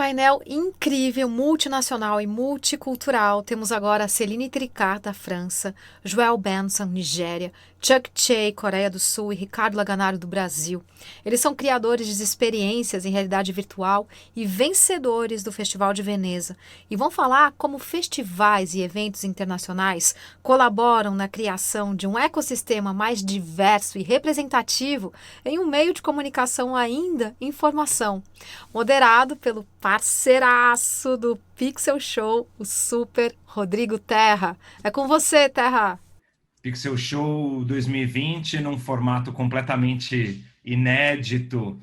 painel incrível, multinacional e multicultural, temos agora a Celine Tricart, da França, Joel Benson, Nigéria, Chae, Coreia do Sul e Ricardo Laganaro, do Brasil. Eles são criadores de experiências em realidade virtual e vencedores do Festival de Veneza e vão falar como festivais e eventos internacionais colaboram na criação de um ecossistema mais diverso e representativo em um meio de comunicação ainda em formação. Moderado pelo parceiraço do Pixel Show, o super Rodrigo Terra. É com você, Terra! Pixel Show 2020 num formato completamente inédito,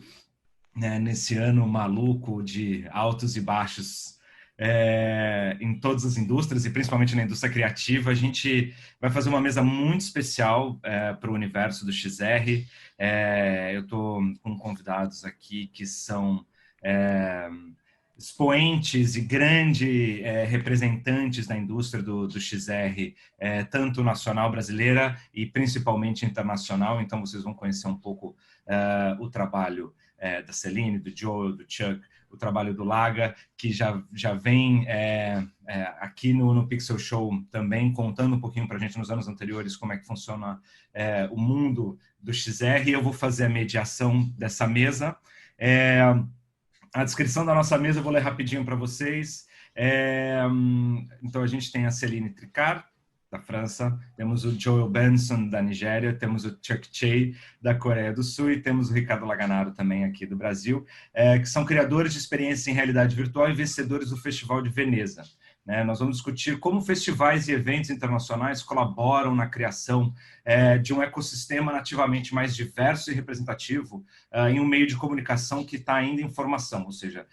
né, nesse ano maluco de altos e baixos em todas as indústrias e principalmente na indústria criativa. A gente vai fazer uma mesa muito especial para o universo do XR. Eu estou com convidados aqui que são expoentes e grandes representantes da indústria do XR, tanto nacional, brasileira e principalmente internacional. Então, vocês vão conhecer um pouco o trabalho da Celine, do Joel, do Chuck, o trabalho do Laga, que já vem aqui no Pixel Show também, contando um pouquinho para a gente nos anos anteriores como é que funciona o mundo do XR. Eu vou fazer a mediação dessa mesa. A descrição da nossa mesa eu vou ler rapidinho para vocês. Então, a gente tem a Celine Tricart, da França, temos o Joel Benson, da Nigéria, temos o Chae, da Coreia do Sul, e temos o Ricardo Laganaro, também aqui do Brasil, que são criadores de experiências em realidade virtual e vencedores do Festival de Veneza. Nós vamos discutir como festivais e eventos internacionais colaboram na criação de um ecossistema nativamente mais diverso e representativo em um meio de comunicação que está ainda em formação, ou seja,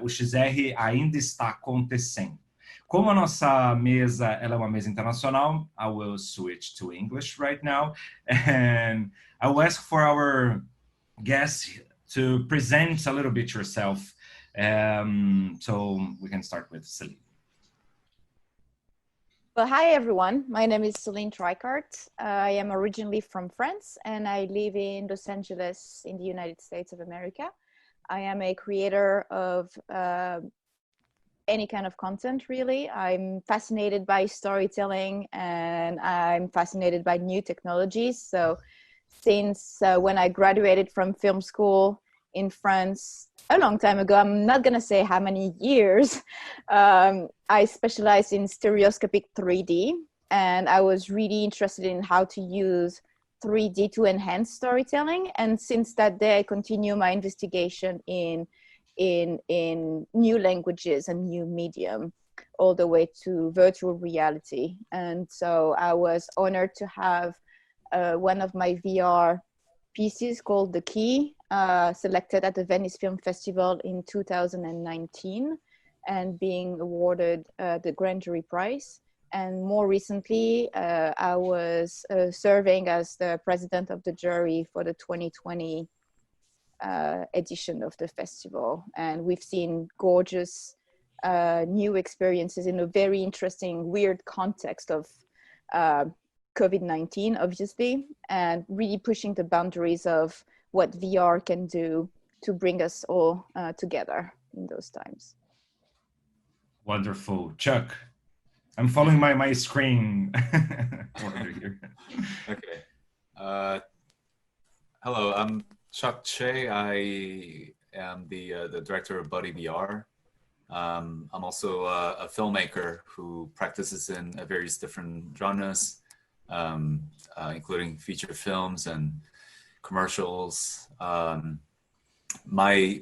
o XR ainda está acontecendo. Como a nossa mesa ela é uma mesa internacional, I will switch to English right now, and I will ask for our guests to present a little bit yourself. So we can start with Celine. Well, hi everyone. My name is Celine Tricart. I am originally from France and I live in Los Angeles in the United States of America. I am a creator of any kind of content, really. I'm fascinated by storytelling and I'm fascinated by new technologies. So since when I graduated from film school in France a long time ago, I'm not going to say how many years, I specialized in stereoscopic 3D, and I was really interested in how to use 3D to enhance storytelling. And since that day, I continue my investigation in new languages and new medium, all the way to virtual reality. And so I was honored to have one of my VR pieces called The Key selected at the Venice Film Festival in 2019 and being awarded the Grand Jury Prize. And more recently, I was serving as the president of the jury for the 2020 edition of the festival. And we've seen gorgeous new experiences in a very interesting, weird context of COVID-19, obviously, and really pushing the boundaries of what VR can do to bring us all together in those times. Wonderful. Chuck, I'm following my screen over here. Okay. Hello, I'm Chae. I am the director of Buddy VR. I'm also a filmmaker who practices in various different genres, including feature films and commercials. My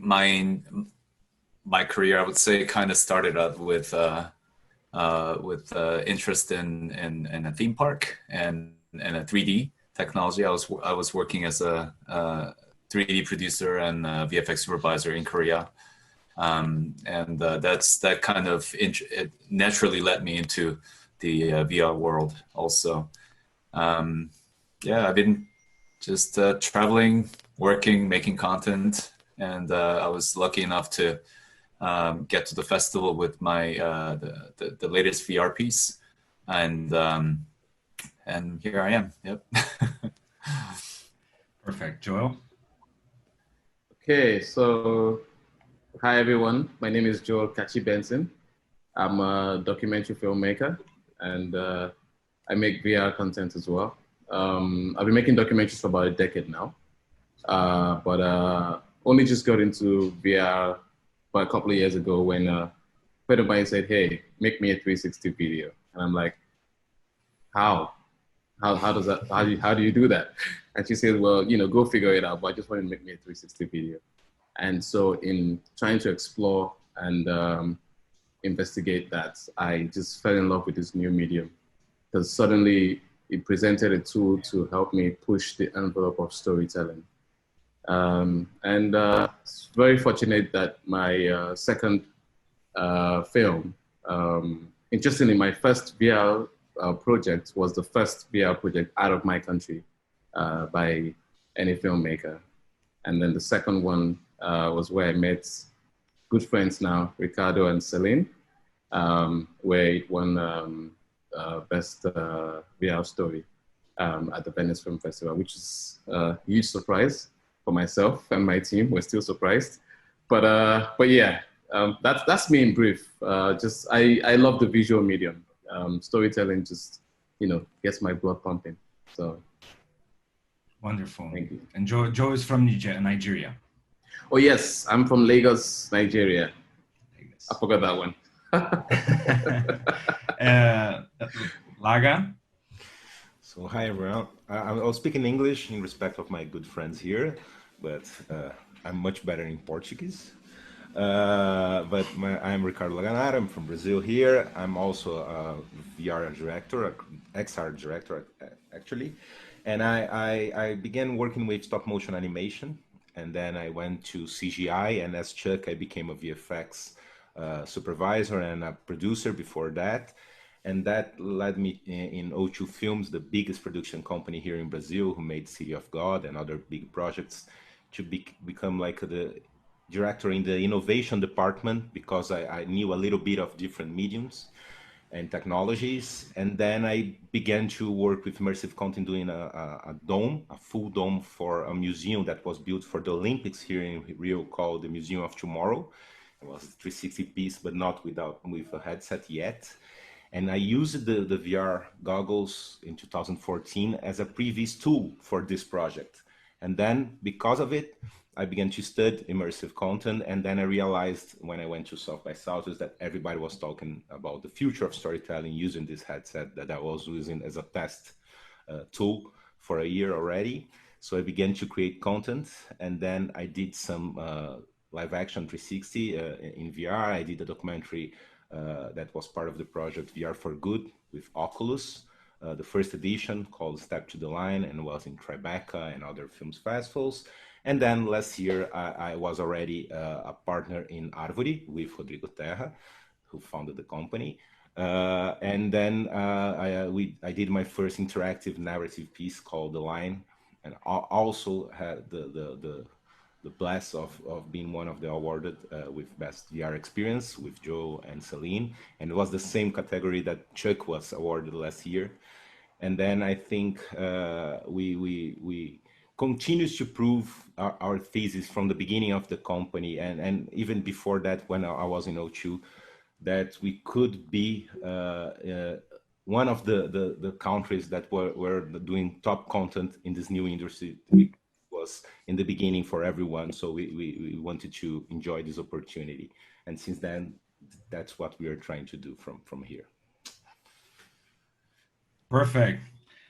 career, I would say, kind of started out with interest in a theme park and a 3D technology. I was working as a 3D producer and VFX supervisor in Korea, and that kind of it naturally led me into the VR world. Also, I've been just traveling, working, making content, and I was lucky enough to get to the festival with my the latest VR piece, and here I am. Yep. Perfect. Joel? Okay, so Hi everyone, my name is Joel Kachi Benson. I'm a documentary filmmaker and I make VR content as well. I've been making documentaries for about a decade now, but only just got into VR about a couple of years ago when a friend of mine said, hey, make me a 360 video. And I'm like, how? How does that, how do you do that? And she said, well, you know, go figure it out, but I just wanted to make me a 360 video. And so in trying to explore and investigate that, I just fell in love with this new medium because suddenly it presented a tool to help me push the envelope of storytelling. It's very fortunate that my second film, interestingly, my first VR project was the first VR project out of my country by any filmmaker. And then the second one was where I met good friends now, Ricardo and Celine, where it won Best VR Story at the Venice Film Festival, which is a huge surprise for myself and my team. We're still surprised. But yeah, that's me in brief. I love the visual medium. Storytelling just, you know, gets my blood pumping. So. Wonderful. Thank you. And Joe is from Nigeria. Oh yes, I'm from Lagos, Nigeria. Lagos. I forgot that one. Laga? So hi everyone. I'll speak in English in respect of my good friends here, but I'm much better in Portuguese. I'm Ricardo Laganaro. I'm from Brazil here. I'm also a VR director, XR director actually. And I began working with stop motion animation, and then I went to CGI, and as Chuck, I became a VFX supervisor and a producer before that. And that led me in O2 Films, the biggest production company here in Brazil, who made City of God and other big projects, to become like the director in the innovation department, because I knew a little bit of different mediums and technologies. And then I began to work with immersive content, doing a full dome for a museum that was built for the Olympics here in Rio, called the Museum of Tomorrow. It was a 360 piece, but not with a headset yet. And I used the VR goggles in 2014 as a previous tool for this project. And then because of it, I began to study immersive content, and then I realized when I went to South by Southwest that everybody was talking about the future of storytelling using this headset that I was using as a test tool for a year already. So I began to create content, and then I did some live action 360 in VR. I did a documentary that was part of the project VR for Good with Oculus, the first edition called Step to the Line, and was in Tribeca and other films festivals. And then last year, I was already a partner in Arvore with Rodrigo Terra, who founded the company. And then I did my first interactive narrative piece called The Line, and also had the bless of being one of the awarded with Best VR Experience with Joe and Celine. And it was the same category that Chuck was awarded last year. And then I think we continues to prove our thesis from the beginning of the company, and even before that, when I was in O2, that we could be one of the countries that were doing top content in this new industry. It was in the beginning for everyone, so we wanted to enjoy this opportunity. And since then, that's what we are trying to do from here. Perfect.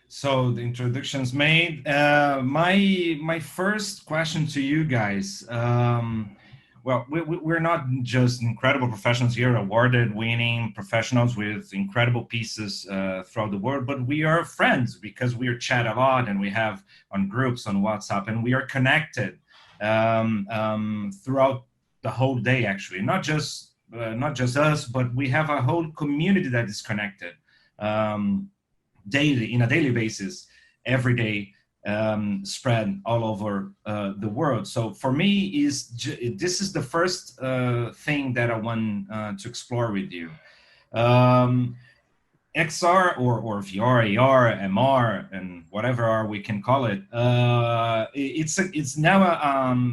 So the introduction's made. My first question to you guys. Well, we're not just incredible professionals here, awarded-winning professionals with incredible pieces throughout the world, but we are friends because we are chat a lot, and we have on groups on WhatsApp, and we are connected throughout the whole day. Actually, not just us, but we have a whole community that is connected. Daily, in a daily basis, every day, spread all over the world. So for me, this is the first thing that I want to explore with you. XR or VR, AR, MR, and whatever R we can call it, it's now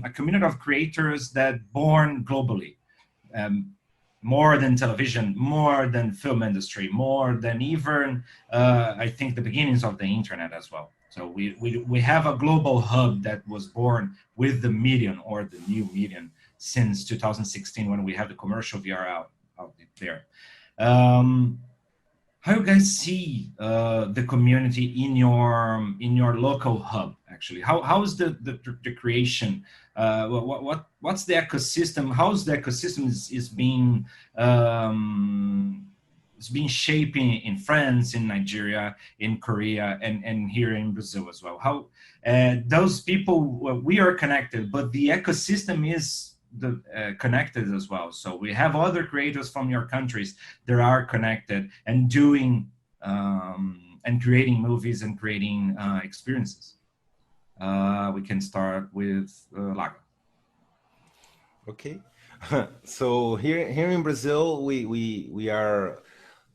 a community of creators that born globally, more than television, more than film industry, more than even I think the beginnings of the internet as well. So we have a global hub that was born with the medium or the new medium since 2016 when we have the commercial VR out there. How you guys see the community in your local hub? Actually, how is the creation? What's the ecosystem? How's the ecosystem is being shaping in France, in Nigeria, in Korea, and here in Brazil as well? How those people, we are connected, but the ecosystem is connected as well. So we have other creators from your countries that are connected and doing and creating movies and creating experiences. We can start with Laga. Okay. So here in Brazil, we are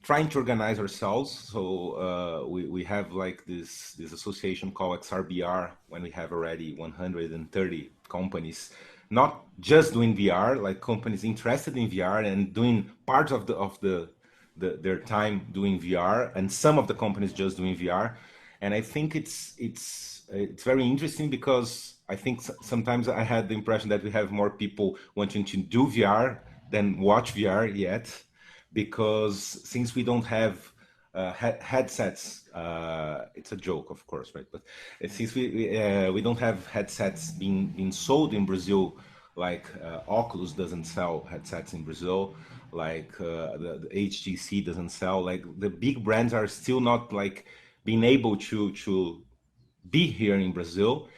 trying to organize ourselves. So we have like this association called XRBR, when we have already 130 companies, not just doing VR, like companies interested in VR and doing part of their time doing VR, and some of the companies just doing VR. And I think it's very interesting, because I think sometimes I had the impression that we have more people wanting to do VR than watch VR yet, because since we don't have headsets, it's a joke, of course, right? But since we don't have headsets being sold in Brazil, like Oculus doesn't sell headsets in Brazil, like the HTC doesn't sell, like the big brands are still not like being able to be here in Brazil.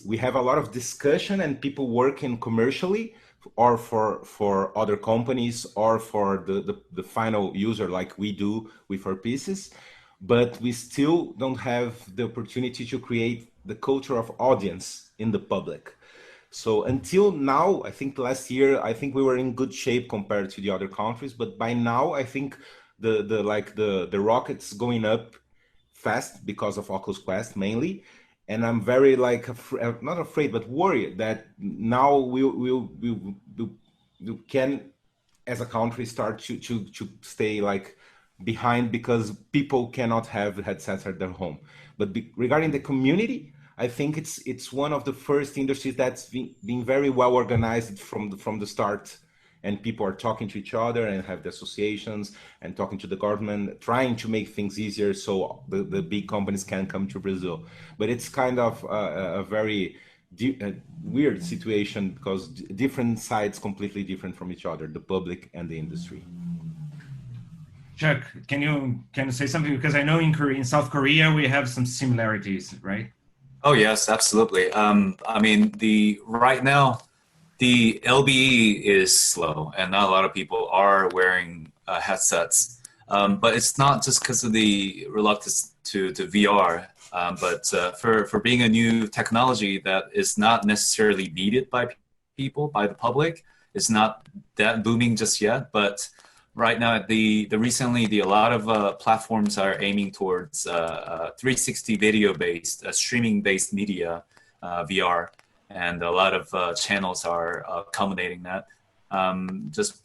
We have a lot of discussion and people working commercially, or for other companies, or for the final user, like we do with our pieces, but we still don't have the opportunity to create the culture of audience in the public. So until now, I think last year, I think we were in good shape compared to the other countries, but by now I think the rocket's going up fast because of Oculus Quest mainly. And I'm very not afraid, but worried that now we can, as a country, start to stay like behind, because people cannot have headsets at their home. But regarding the community, I think it's one of the first industries that's been very well organized from the start, and people are talking to each other and have the associations and talking to the government, trying to make things easier so the big companies can come to Brazil. But it's kind of a very weird situation, because different sides completely different from each other, the public and the industry. Chuck, can you say something? Because I know in South Korea we have some similarities, right? Oh yes, absolutely. I mean, right now the LBE is slow, and not a lot of people are wearing headsets. But it's not just because of the reluctance to VR, but for being a new technology that is not necessarily needed by people, by the public. It's not that booming just yet, but right now recently a lot of platforms are aiming towards 360 video-based, streaming-based media, VR. And a lot of channels are accommodating that. Just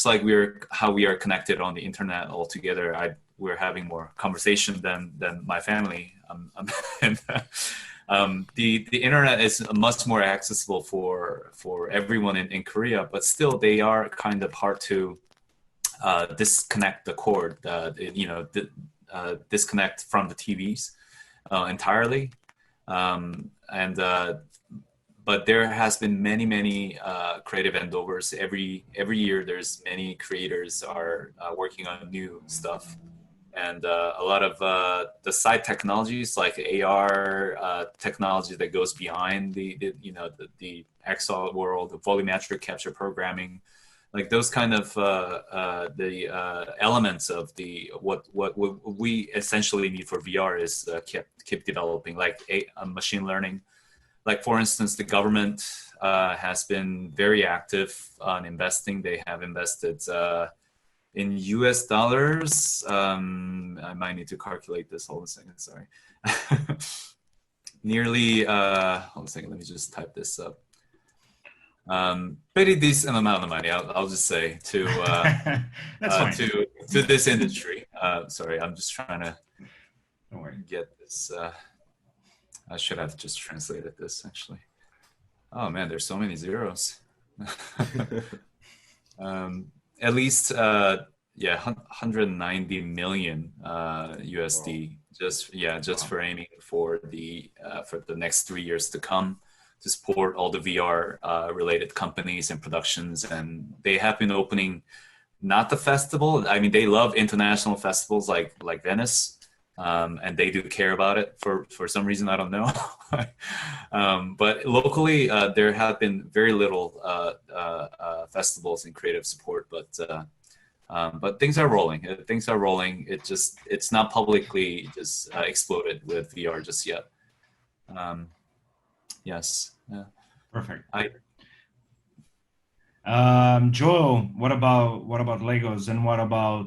like how we are connected on the internet all together, we're having more conversation than my family. The internet is much more accessible for everyone in Korea, but still they are kind of hard to disconnect the cord, disconnect from the TVs entirely. But there has been many creative endeavors. Every year, there's many creators are working on new stuff, and a lot of the side technologies like AR technology that goes behind the XR world, the volumetric capture programming, like those kind of the elements of what we essentially need for VR is keep developing, like machine learning. Like, for instance, the government has been very active on investing. They have invested in US dollars, I might need to calculate this. Hold on a second, sorry. Nearly, hold on a second, let me just type this up. Pretty decent amount of money, I'll just say, to to this industry. Sorry, I'm just trying to get this. I should have just translated this actually. Oh man, there's so many zeros. At least, yeah, 190 million USD. Just for aiming for the next 3 years to come, to support all the VR related companies and productions. And they have been opening, not the festival. I mean, they love international festivals like Venice, and they do care about it for some reason, I don't know. But locally, there have been very little festivals and creative support, but things are rolling. Things are rolling. It's not publicly just exploded with VR just yet. Yes. Yeah. Perfect. Joel, what about Lagos, and what about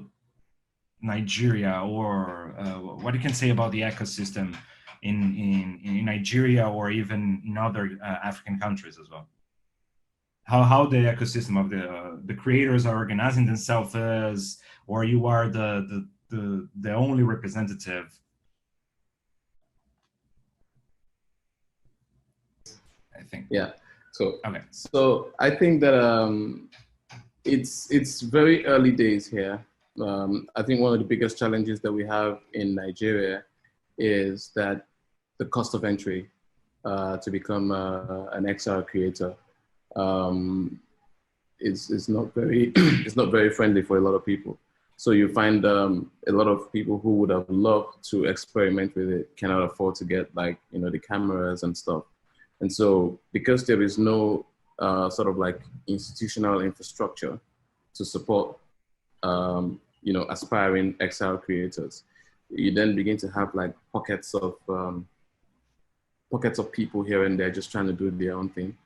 Nigeria, or what you can say about the ecosystem in Nigeria, or even in other African countries as well? How the ecosystem of the creators are organizing themselves is, or you are the only representative? I think. Yeah. So okay. So I think that it's very early days here. I think one of the biggest challenges that we have in Nigeria is that the cost of entry to become an XR creator is not very it's not very friendly for a lot of people. So you find a lot of people who would have loved to experiment with it cannot afford to get, like, the cameras and stuff. And so because there is no sort of like institutional infrastructure to support aspiring XR creators, you then begin to have like pockets of people here and there just trying to do their own thing.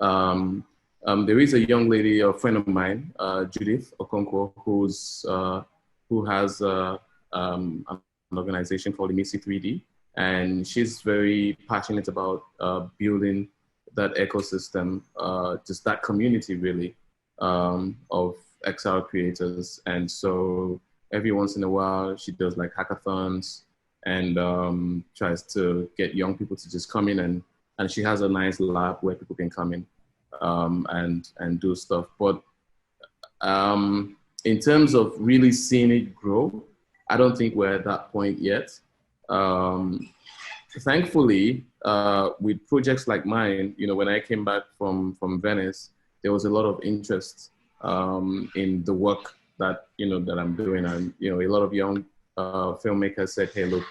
There is a young lady, a friend of mine, Judith Okonkwo, who has an organization called Imisi 3D, and she's very passionate about building that ecosystem, just that community really, of XR creators. And so every once in a while, she does like hackathons and tries to get young people to just come in, and she has a nice lab where people can come in and do stuff. But in terms of really seeing it grow, I don't think we're at that point yet. Thankfully, with projects like mine, when I came back from Venice, there was a lot of interest in the work that I'm doing, and a lot of young filmmakers said, "Hey, look,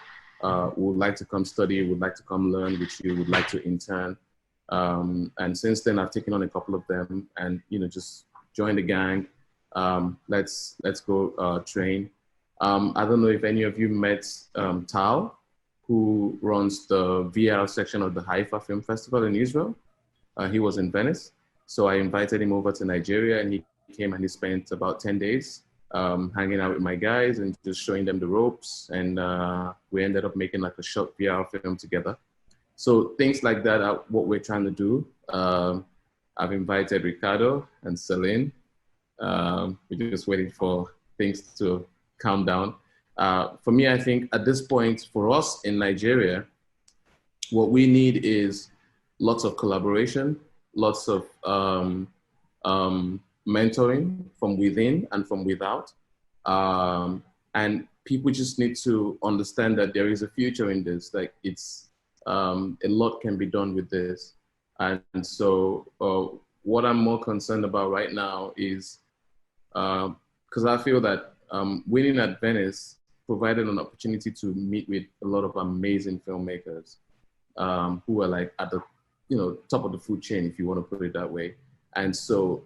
would like to come study, would like to come learn with you, would like to intern." And since then, I've taken on a couple of them, and just join the gang. Let's go train. I don't know if any of you met Tal, who runs the VR section of the Haifa Film Festival in Israel. He was in Venice, so I invited him over to Nigeria, and he came and he spent about 10 days hanging out with my guys and just showing them the ropes, and we ended up making like a short VR film together. So things like that are what we're trying to do. I've invited Ricardo and Celine. We're just waiting for things to calm down. For me, I think at this point, for us in Nigeria, what we need is lots of collaboration, lots of mentoring from within and from without. And people just need to understand that there is a future in this. Like, it's a lot can be done with this. And so what I'm more concerned about right now is, because I feel that winning at Venice provided an opportunity to meet with a lot of amazing filmmakers who are like at the top of the food chain, if you want to put it that way. And so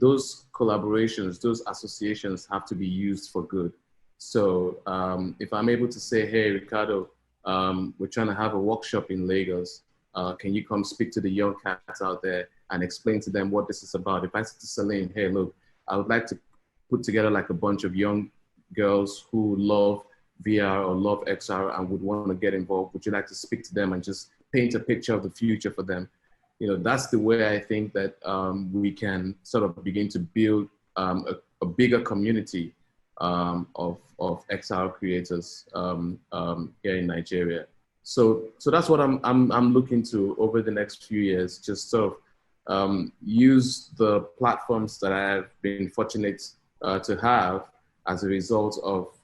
those collaborations, those associations have to be used for good. So if I'm able to say, "Hey, Ricardo, we're trying to have a workshop in Lagos. Can you come speak to the young cats out there and explain to them what this is about?" If I said to Celine, "Hey, look, I would like to put together like a bunch of young girls who love VR or love XR and would want to get involved? Would you like to speak to them and just paint a picture of the future for them? You know, that's the way I think that we can sort of begin to build a bigger community of XR creators here in Nigeria. So that's what I'm looking to over the next few years. Just sort of use the platforms that I've been fortunate to have as a result of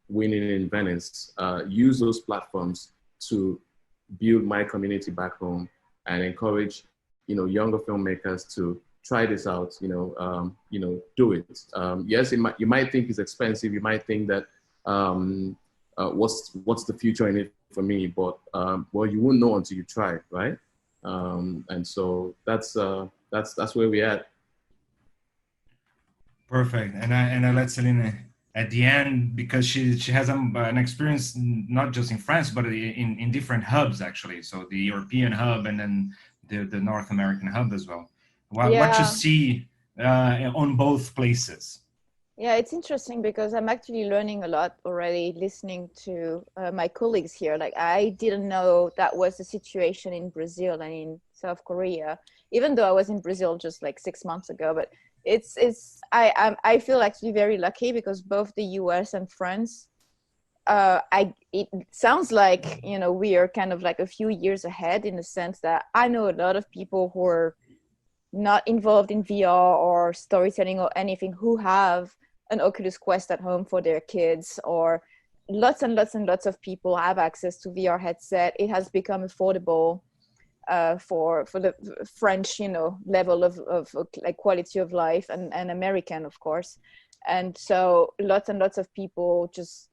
winning in Venice. Use those platforms to build my community back home and encourage, you know, younger filmmakers to try this out. You know, do it. Yes, you might think it's expensive. You might think that what's the future in it for me? But well, you won't know until you try, right? And so that's where we're at. Perfect. And I let Celine at the end, because she has an experience not just in France but in different hubs actually. So the European hub and then the North American hub as well. What you see on both places? Yeah, it's interesting because I'm actually learning a lot already listening to my colleagues here. Like, I didn't know that was the situation in Brazil and in South Korea, even though I was in Brazil just like 6 months ago. But I feel actually very lucky because both the US and France, it sounds like, you know, we are kind of like a few years ahead in the sense that I know a lot of people who are not involved in VR or storytelling or anything who have an Oculus Quest at home for their kids, or lots and lots and lots of people have access to VR headset. It has become affordable for the French, you know, level of like quality of life, and American, of course. And so lots and lots of people just,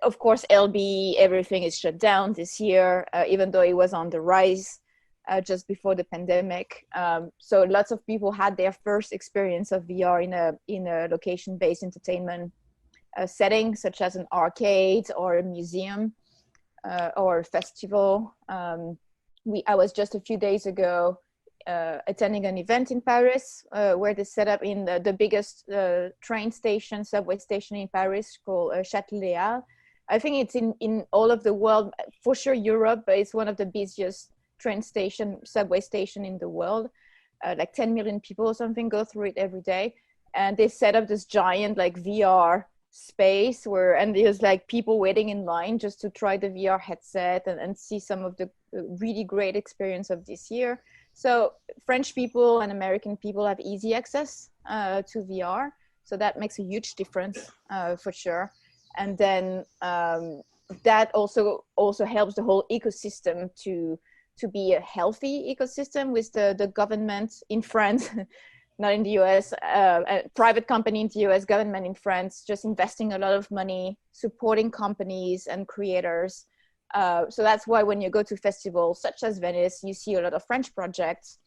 of course, LB, everything is shut down this year, even though it was on the rise just before the pandemic. So lots of people had their first experience of VR in a location-based entertainment setting, such as an arcade or a museum or a festival. I was just a few days ago attending an event in Paris where they set up in the biggest train station, subway station in Paris called Châtelet. I think it's in all of the world, for sure Europe, but it's one of the busiest train station, subway station in the world. Like 10 million people or something go through it every day. And they set up this giant like VR space and there's like people waiting in line just to try the VR headset and see some of the really great experience of this year. So French people and American people have easy access to VR. So that makes a huge difference for sure. And then that also helps the whole ecosystem to be a healthy ecosystem, with the government in France, not in the US, a private company in the US, government in France, just investing a lot of money, supporting companies and creators. So that's why when you go to festivals such as Venice, you see a lot of French projects,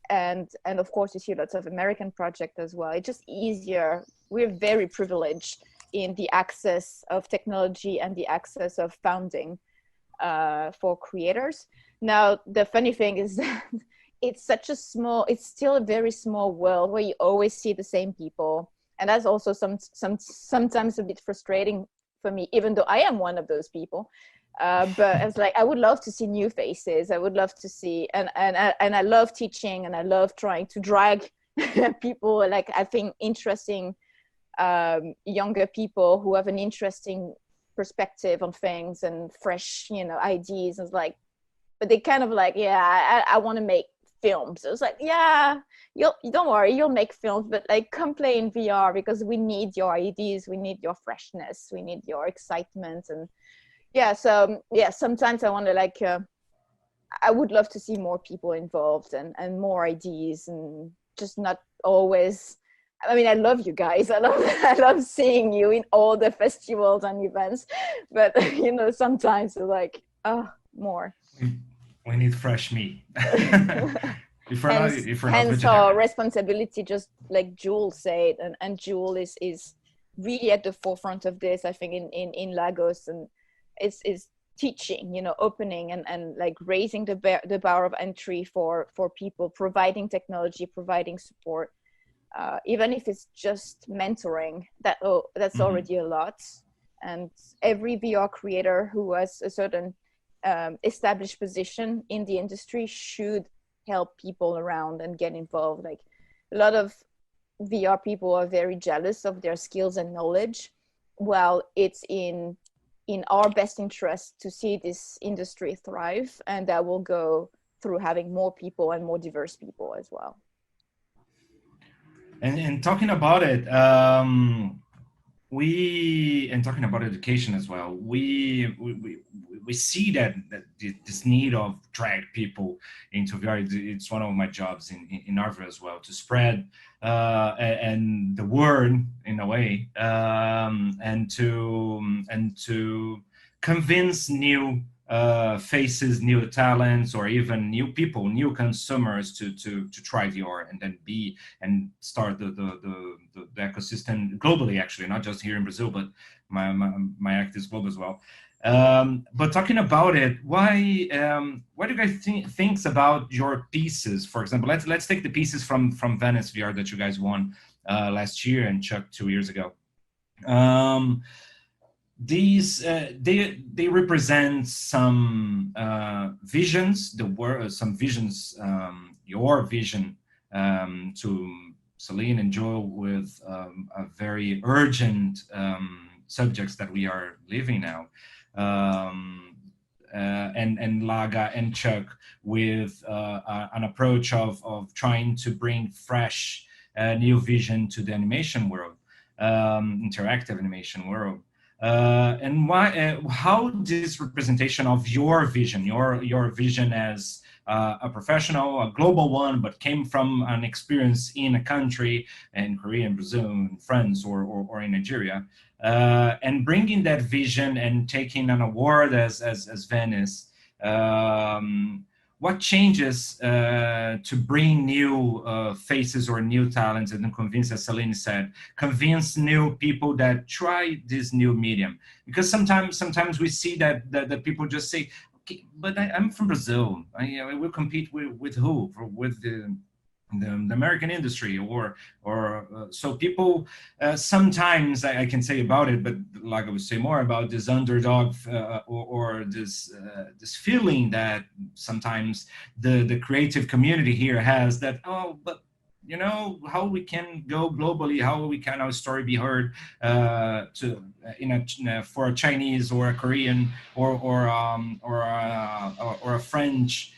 and of course you see lots of American projects as well. It's just easier. We're very privileged in the access of technology and the access of funding for creators. Now, the funny thing is that it's still a very small world where you always see the same people. And that's also sometimes a bit frustrating for me, even though I am one of those people. But it's like, I would love to see new faces. I would love to see, and I love teaching, and I love trying to drag people, like, I think interesting younger people who have an interesting perspective on things and fresh, you know, ideas. It's like, but they kind of like, yeah, I want to make films. It was like, yeah, don't worry, you'll make films, but like, come play in VR because we need your ideas, we need your freshness, we need your excitement. And yeah, so yeah, sometimes I wonder, like, I would love to see more people involved and more ideas, and just not always. I mean, I love you guys. I love seeing you in all the festivals and events, but you know, sometimes it's like, oh, more. We need fresh meat. Hence our responsibility, just like Jewel said, and Jewel is really at the forefront of this, I think, in Lagos, and is teaching, you know, opening and like raising the bar of entry for people, providing technology, providing support. even if it's just mentoring, that's already a lot. And every VR creator who has a certain established position in the industry should help people around and get involved. Like, a lot of VR people are very jealous of their skills and knowledge, while it's in our best interest to see this industry thrive, and that will go through having more people and more diverse people as well. And talking about it, talking about education as well, we see that this need of drag people into VR. It's one of my jobs in Harvard as well, to spread and the word in a way, and to convince new faces, new talents, or even new people, new consumers to try VR and then start the ecosystem globally, actually, not just here in Brazil, but my act is global as well. But talking about it, what do you guys think about your pieces? For example, let's take the pieces from Venice VR that you guys won last year and Chuck 2 years ago. These they represent some visions, some visions, your vision to Celine and Joel, with a very urgent subjects that we are living now, and Laga and Chuck with an approach of trying to bring fresh new vision to the animation world, interactive animation world. And how this representation of your vision, your vision as a professional, a global one, but came from an experience in a country, in Korea, in Brazil, in France, or in Nigeria, and bringing that vision and taking an award as Venice. What changes to bring new faces or new talents, and convince, as Celine said, convince new people that try this new medium? Because sometimes we see that people just say, okay, but I'm from Brazil. I will compete with who? With the American industry, or so people sometimes I can say about it, but like I would say more about this underdog or this feeling that sometimes the creative community here has, that, oh, but you know, how we can go globally, how we can our story be heard for a Chinese or a Korean or a French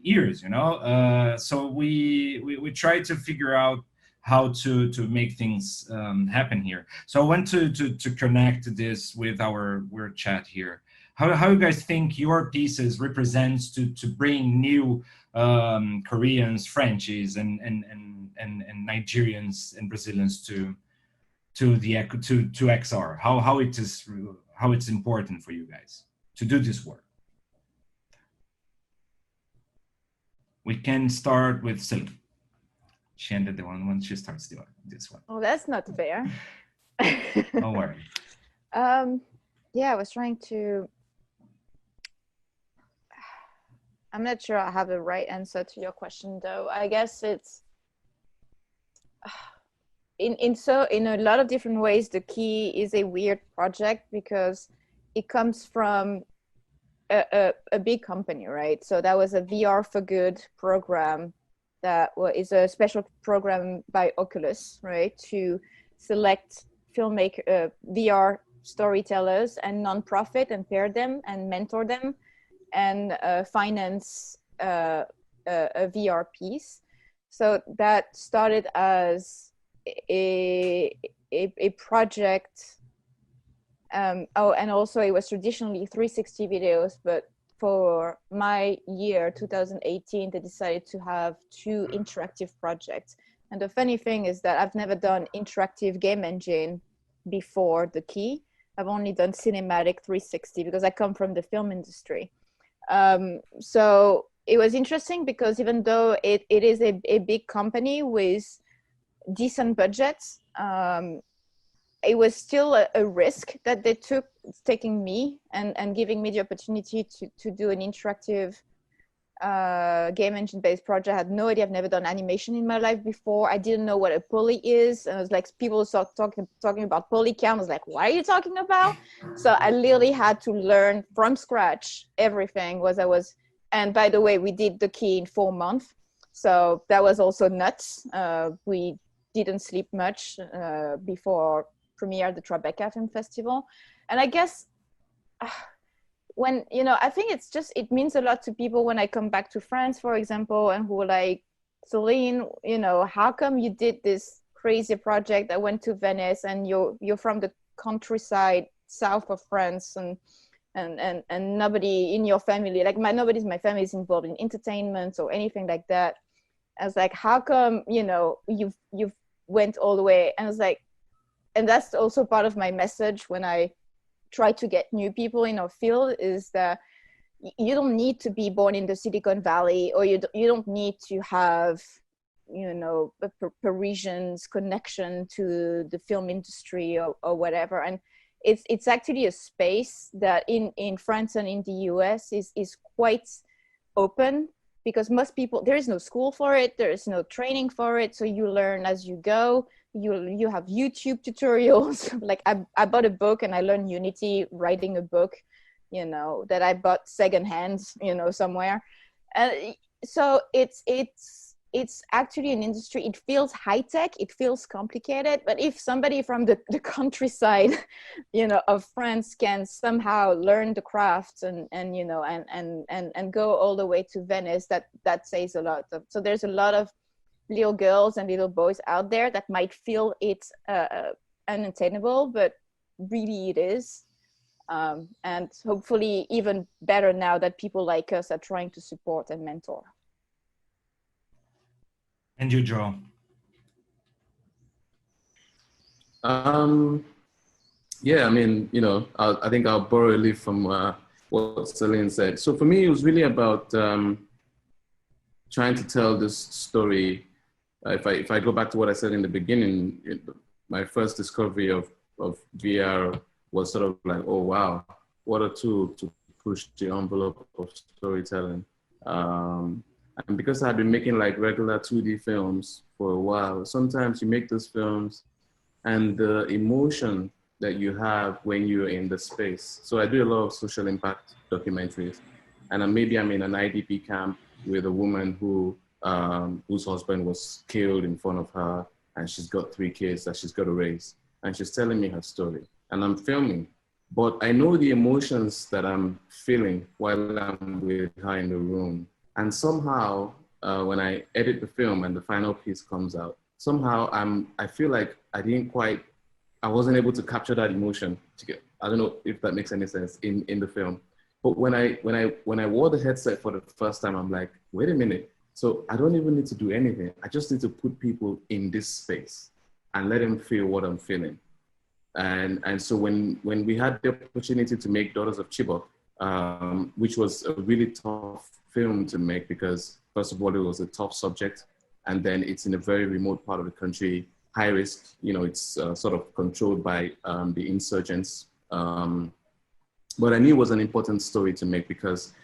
ears, you know. So we try to figure out how to make things happen here. So I want to connect this with our chat here. How you guys think your pieces represents to bring new Koreans, Frenchies, and Nigerians and Brazilians to XR? How it's important for you guys to do this work? We can start with Celine. She ended the one when she starts this one. Oh, that's not fair. Don't worry. Yeah, I was trying to. I'm not sure I have the right answer to your question, though. I guess it's in a lot of different ways. The Key is a weird project because it comes from a big company, right? So that was a VR for Good program that is a special program by Oculus, right, to select filmmaker VR storytellers and nonprofit and pair them and mentor them and finance a VR piece. So that started as a project. And also it was traditionally 360 videos, but for my year 2018 they decided to have 2 interactive projects. And the funny thing is that I've never done interactive game engine before The Key. I've only done cinematic 360 because I come from the film industry. So it was interesting because even though it is a big company with decent budgets, it was still a risk that they took, taking me and giving me the opportunity to do an interactive game engine-based project. I had no idea. I've never done animation in my life before. I didn't know what a poly is. And it was like, people start talking about poly count. I was like, what are you talking about? So I literally had to learn from scratch everything. And by the way, we did the key in 4 months. So that was also nuts. We didn't sleep much before premiere the Tribeca Film Festival. And I guess when, I think it means a lot to people when I come back to France, for example, and who are like, Celine, how come you did this crazy project? I went to Venice, and you're from the countryside south of France, and nobody in your family, like nobody in my family is involved in entertainment or anything like that. I was like, how come, you've went all the way? And I was like, and that's also part of my message when I try to get new people in our field, is that you don't need to be born in the Silicon Valley, or you don't need to have, a Parisian's connection to the film industry or whatever. And it's actually a space that in France and in the US is quite open, because most people, there is no school for it, there is no training for it, so you learn as you go. You have YouTube tutorials. Like I bought a book, and I learned Unity writing a book, that I bought secondhand, somewhere. And so it's actually an industry. It feels high tech, it feels complicated, but if somebody from the countryside, of France can somehow learn the craft and go all the way to Venice, that says a lot. So there's a lot of little girls and little boys out there that might feel it's unattainable, but really it is. And hopefully even better now that people like us are trying to support and mentor. And you, Joe? Yeah, I mean, I think I'll borrow a leaf from what Celine said. So for me, it was really about trying to tell this story. If I go back to what I said in the beginning, my first discovery of VR was sort of like, oh, wow, what a tool to push the envelope of storytelling. And because I've been making like regular 2D films for a while, sometimes you make those films and the emotion that you have when you're in the space. So I do a lot of social impact documentaries, and maybe I'm in an IDP camp with a woman whose husband was killed in front of her, and she's got 3 kids that she's got to raise, and she's telling me her story, and I'm filming, but I know the emotions that I'm feeling while I'm with her in the room. And somehow, when I edit the film and the final piece comes out, somehow I feel like I wasn't able to capture that emotion. I don't know if that makes any sense in the film. But when I wore the headset for the first time, I'm like, wait a minute. So I don't even need to do anything. I just need to put people in this space and let them feel what I'm feeling. And so when we had the opportunity to make Daughters of Chibok, which was a really tough film to make, because first of all, it was a tough subject, and then it's in a very remote part of the country, high risk, it's sort of controlled by the insurgents. But I knew it was an important story to make, because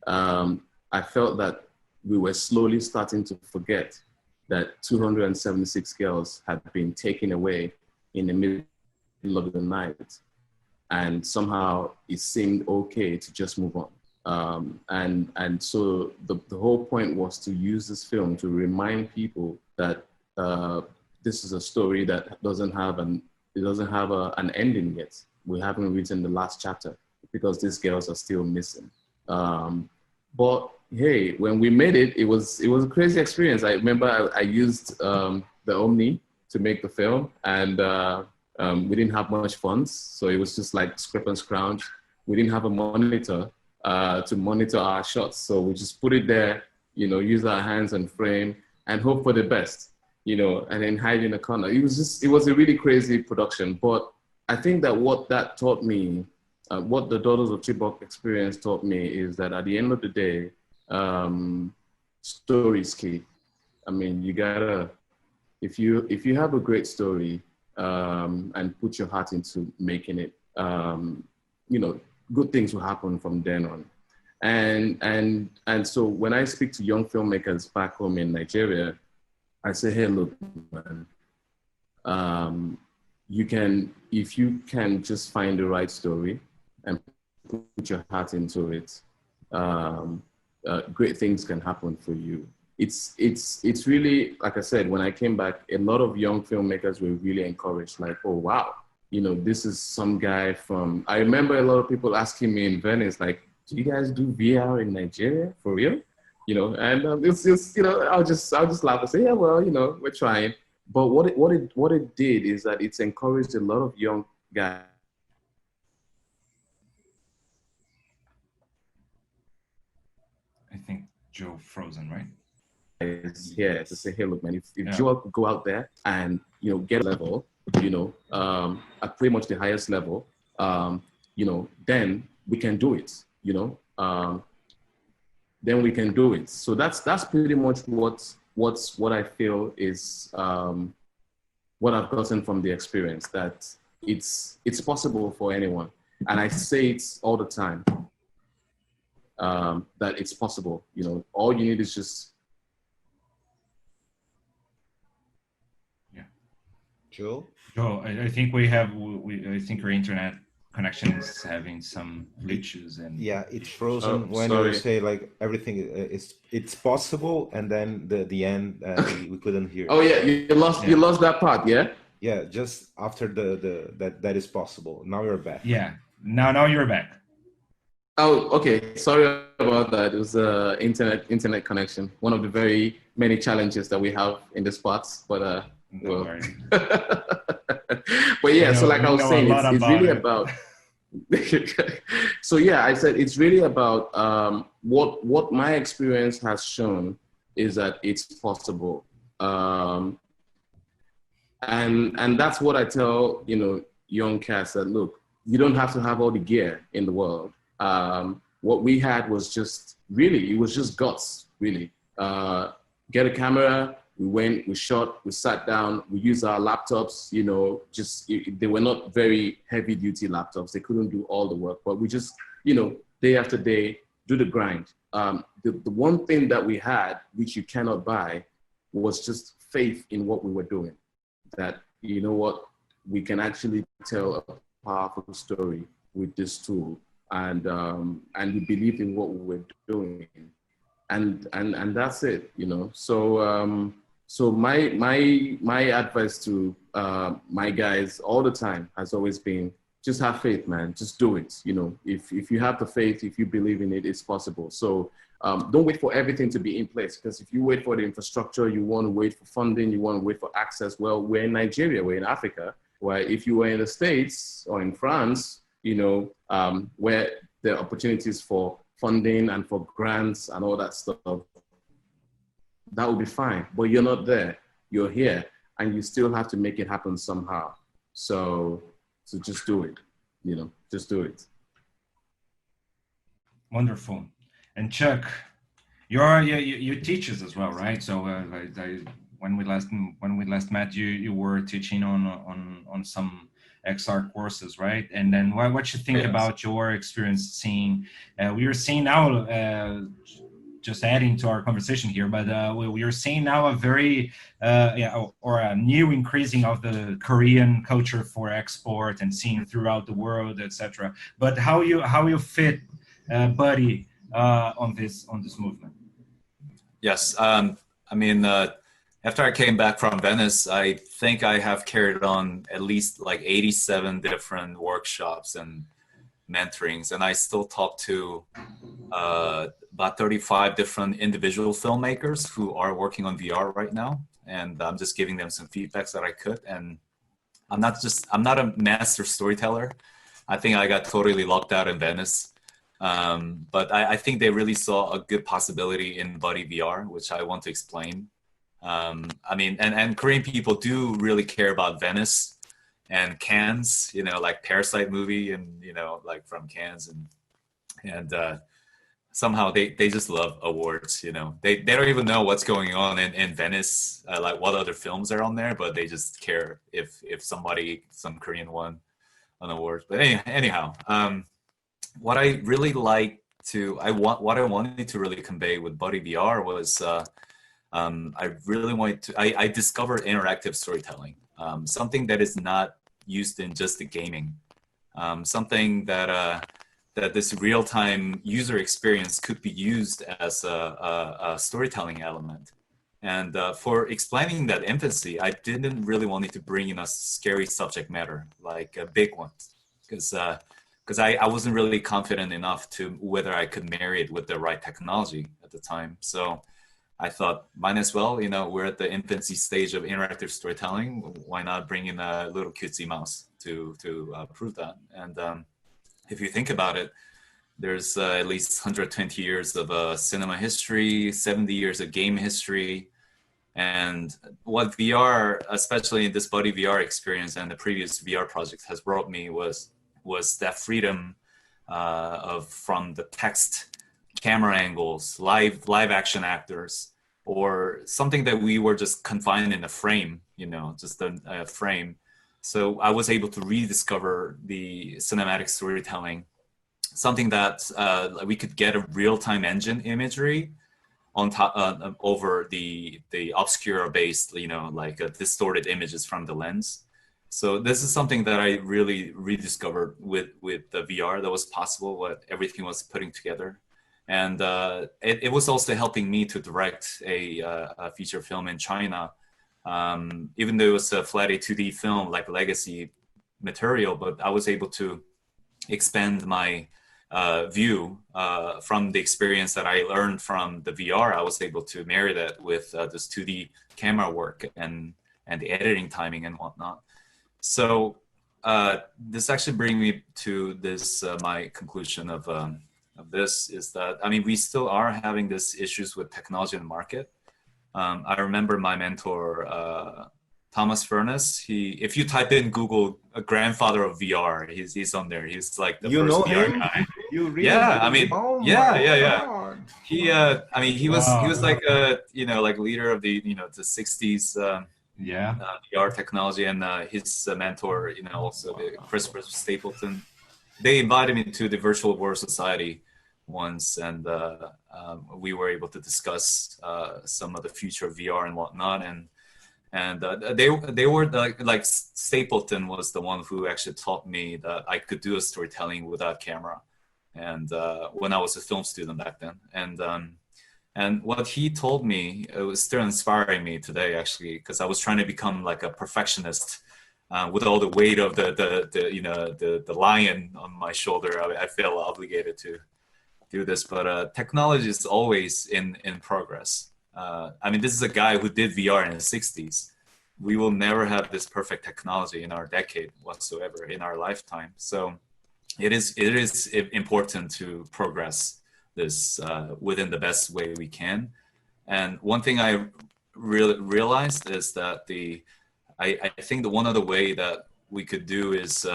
I felt that we were slowly starting to forget that 276 girls had been taken away in the middle of the night. And somehow it seemed okay to just move on. And so the whole point was to use this film to remind people that this is a story that doesn't have an ending yet. We haven't written the last chapter, because these girls are still missing. But hey, when we made it, it was a crazy experience. I remember I used the Omni to make the film, and we didn't have much funds, so it was just like scrape and scrounge. We didn't have a monitor to monitor our shots, so we just put it there, use our hands and frame and hope for the best, and then hide in a corner. It was a really crazy production. But I think that what that taught me, what the Daughters of Chibok experience taught me, is that at the end of the day, story is key. I mean, you gotta, if you have a great story and put your heart into making it, good things will happen from then on. And so when I speak to young filmmakers back home in Nigeria, I say, hey, look, man, if you can just find the right story and put your heart into it, great things can happen for you. It's really, like I said, when I came back, a lot of young filmmakers were really encouraged, like, oh, wow, you know, this is some guy from, I remember a lot of people asking me in Venice, like, do you guys do VR in Nigeria for real? You know, and it's just, you know, I'll just laugh and say, yeah, well, you know, we're trying. But what it did is that it's encouraged a lot of young guys. I think Joe frozen, right? Yeah, to say, hey, look, man, if Joel could go out there and, you know, get a level, you know, at pretty much the highest level, you know, then we can do it, you know, then we can do it. So that's pretty much what I feel is what I've gotten from the experience, that it's possible for anyone. And I say it all the time, that it's possible, you know, all you need is just. Yeah. Joe? Joe, I think I think your internet connection is having some glitches and yeah, it's frozen when sorry. you say like everything it's possible, and then the end we couldn't hear. Oh yeah, you lost that part, yeah. Yeah, just after that is possible. Now you're back. Yeah, now you're back. Oh, okay. Sorry about that. It was internet connection. One of the very many challenges that we have in the spots, but No worries. But yeah, so like I was saying, it's really about. So yeah, I said it's really about what my experience has shown is that it's possible, and that's what I tell, you know, young cats, that look, you don't have to have all the gear in the world. What we had was just really, it was just guts, really. Get a camera. We went, we shot, we sat down, we used our laptops, you know, they were not very heavy duty laptops. They couldn't do all the work, but we just, you know, day after day, do the grind. The one thing that we had, which you cannot buy, was just faith in what we were doing. That, you know what, we can actually tell a powerful story with this tool. And we believed in what we were doing. And that's it, you know. So my advice to my guys all the time has always been, just have faith, man. Just do it. You know, if you have the faith, if you believe in it, it's possible. So don't wait for everything to be in place, because if you wait for the infrastructure, you want to wait for funding, you want to wait for access. Well, we're in Nigeria, we're in Africa, where if you were in the States or in France, you know, where there are opportunities for funding and for grants and all that stuff, that will be fine. But you're not there. You're here, and you still have to make it happen somehow. So just do it. You know, just do it. Wonderful. And Chuck, you teach us as well, right? So when we last met, you were teaching on some XR courses, right? And then what you think about your experience seeing? We are seeing now. Just adding to our conversation here, but we are seeing now a very or a new increasing of the Korean culture for export and seen throughout the world, etc. But how you fit, Buddy, on this movement? Yes, I mean, after I came back from Venice, I think I have carried on at least like 87 different workshops and mentorings, and I still talk to about 35 different individual filmmakers who are working on VR right now, and I'm just giving them some feedbacks that I could. And I'm not a master storyteller. I think I got totally locked out in Venice, but I think they really saw a good possibility in Buddy VR, which I want to explain. I mean, and Korean people do really care about Venice and Cannes, you know, like Parasite movie, and, you know, like from Cannes, and somehow they just love awards, you know. They don't even know what's going on in Venice, like what other films are on there, but they just care if some Korean won an award. But anyhow, what I really like what I wanted to really convey with Buddy VR was I really wanted to. I discovered interactive storytelling, something that is not used in just the gaming, something that that this real-time user experience could be used as a storytelling element. And for explaining that infancy, I didn't really want to bring in a scary subject matter like a big one, because I wasn't really confident enough to whether I could marry it with the right technology at the time. So I thought, might as well, you know, we're at the infancy stage of interactive storytelling. Why not bring in a little cutesy mouse to prove that? And if you think about it, there's at least 120 years of cinema history, 70 years of game history. And what VR, especially in this Buddy VR experience and the previous VR project, has brought me was that freedom from the text, camera angles, live action actors, or something that we were just confined in a frame, you know, just a frame. So I was able to rediscover the cinematic storytelling, something that we could get a real-time engine imagery on top over the obscura based, you know, like distorted images from the lens. So this is something that I really rediscovered with the VR that was possible, what everything was putting together. And it was also helping me to direct a feature film in China, even though it was a flat 2D film like legacy material, but I was able to expand my view from the experience that I learned from the VR. I was able to marry that with this 2D camera work and the editing timing and whatnot. So this actually brings me to this, my conclusion of this is that, I mean, we still are having these issues with technology in the market. I remember my mentor, Thomas Furness, if you type in Google, a grandfather of VR, he's on there. He's like the first VR guy. You really? Yeah, I mean, yeah. God. I mean, he was like you know, like leader of the, you know, the 60s VR technology, and his mentor, you know, also Christopher Stapleton. They invited me to the Virtual World Society once, and we were able to discuss some of the future of VR and whatnot, and they were like Stapleton was the one who actually taught me that I could do a storytelling without camera, and when I was a film student back then, and what he told me, it was still inspiring me today actually, because I was trying to become like a perfectionist with all the weight of the you know, the lion on my shoulder. I feel obligated to do this, but technology is always in progress. I mean, this is a guy who did VR in the 60s. We will never have this perfect technology in our decade whatsoever, in our lifetime. So it is important to progress this within the best way we can. And one thing I really realized is that I think that one other way that we could do is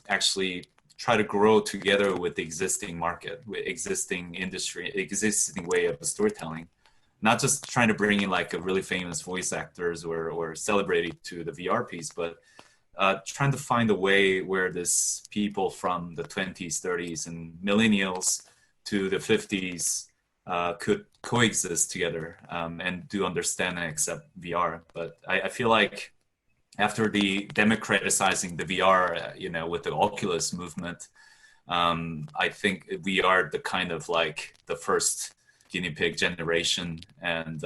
actually try to grow together with the existing market, with existing industry, existing way of storytelling. Not just trying to bring in like a really famous voice actors or celebrity to the VR piece, but trying to find a way where this people from the 20s, 30s, and millennials to the 50s could coexist together and do understand and accept VR. But I feel like after the democratizing the VR, you know, with the Oculus movement, I think we are the kind of like the first guinea pig generation, and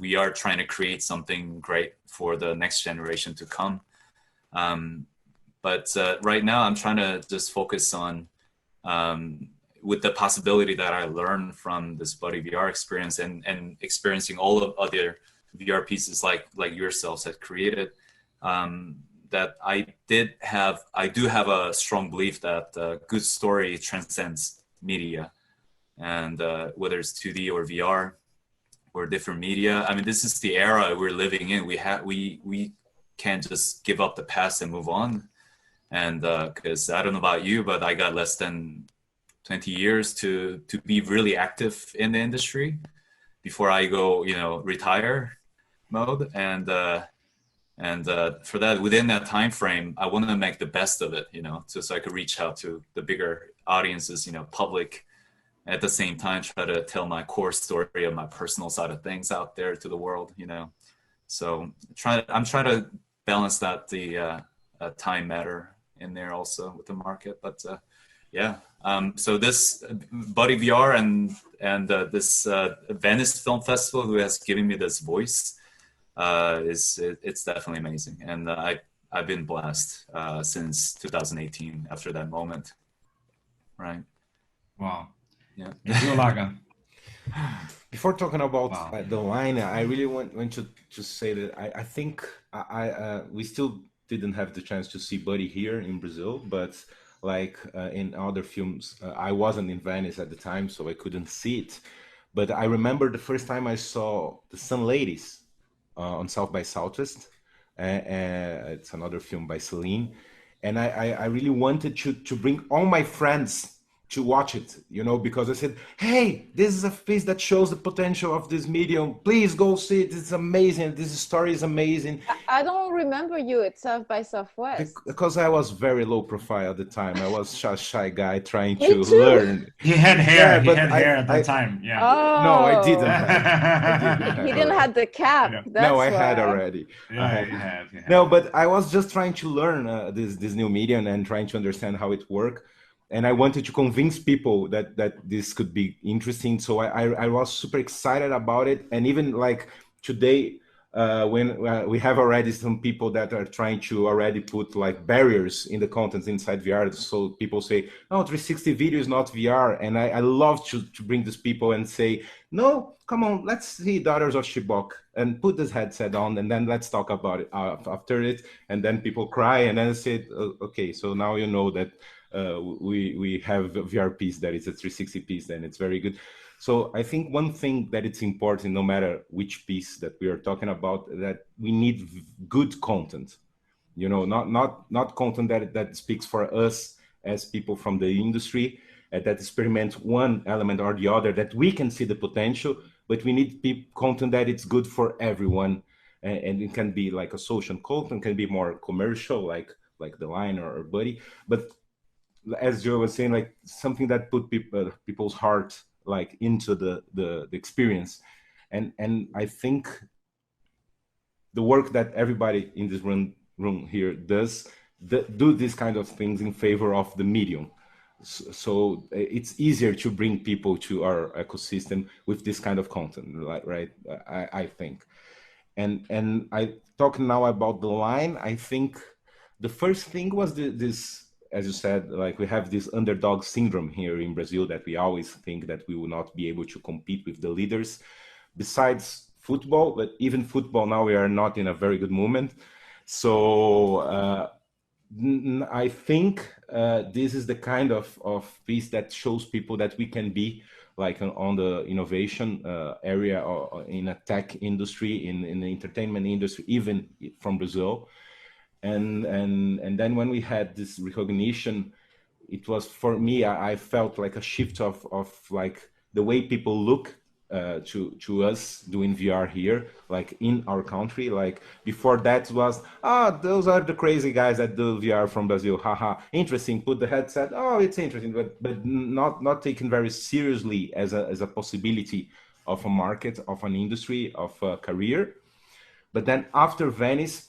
we are trying to create something great for the next generation to come. But right now I'm trying to just focus on with the possibility that I learned from this Buddy VR experience and experiencing all of other VR pieces like yourselves had created, that I do have a strong belief that good story transcends media. And whether it's 2D or VR or different media, I mean, this is the era we're living in. We can't just give up the past and move on. And because I don't know about you, but I got less than 20 years to be really active in the industry before I go, you know, retire mode. And for that, within that time frame, I want to make the best of it, you know, so I could reach out to the bigger audiences, you know, public at the same time try to tell my core story of my personal side of things out there to the world, you know. So I'm trying to balance that, the time matter in there also with the market. But yeah, so this Buddy VR and this Venice Film Festival, who has given me this voice, it's definitely amazing. And I've been blessed since 2018 after that moment. Right. Wow. Yeah. Laga. Before talking about Wow. the line, I really want to say that I think we still didn't have the chance to see Buddy here in Brazil, but like in other films, I wasn't in Venice at the time, so I couldn't see it. But I remember the first time I saw The Sun Ladies on South by Southwest. It's another film by Celine. And I really wanted to bring all my friends to watch it, you know, because I said, hey, this is a piece that shows the potential of this medium. Please go see it. It's amazing. This story is amazing. I don't remember you at South by Southwest. Because I was very low profile at the time. I was a shy guy trying Me to too. learn. He had hair. Yeah, He but had hair at the time. Yeah. Oh. No, I didn't have. He didn't have the cap. Yeah. That's No, I had why. already. Yeah, you have. No, but I was just trying to learn this new medium and trying to understand how it works. And I wanted to convince people that this could be interesting. So I was super excited about it. And even like today, when we have already some people that are trying to already put like barriers in the content inside VR. So people say, no, 360 video is not VR. And I love to bring these people and say, no, come on, let's see Daughters of Chibok and put this headset on and then let's talk about it after it. And then people cry and then say, okay, so now you know that we have a VR piece that is a 360 piece, and it's very good. So I think one thing that it's important, no matter which piece that we are talking about, that we need good content, you know, not content that speaks for us as people from the industry, that experiment one element or the other, that we can see the potential, but we need content that it's good for everyone. And it can be like a social content, can be more commercial, like The Line or Buddy, but as Joe was saying, like something that put people's heart like into the experience, and I think the work that everybody in this room here does do these kind of things in favor of the medium. So it's easier to bring people to our ecosystem with this kind of content, right? I think, and I talk now about The Line. I think the first thing was this. As you said, like we have this underdog syndrome here in Brazil that we always think that we will not be able to compete with the leaders. Besides football, but even football now we are not in a very good moment. So I think this is the kind of piece that shows people that we can be like on the innovation area or in a tech industry, in the entertainment industry, even from Brazil. And then when we had this recognition, it was, for me, I felt like a shift of like the way people look to us doing VR here, like in our country. Like before that was, those are the crazy guys that do VR from Brazil. Haha, interesting. Put the headset. Oh, it's interesting, but not taken very seriously as a possibility of a market, of an industry, of a career. But then after Venice,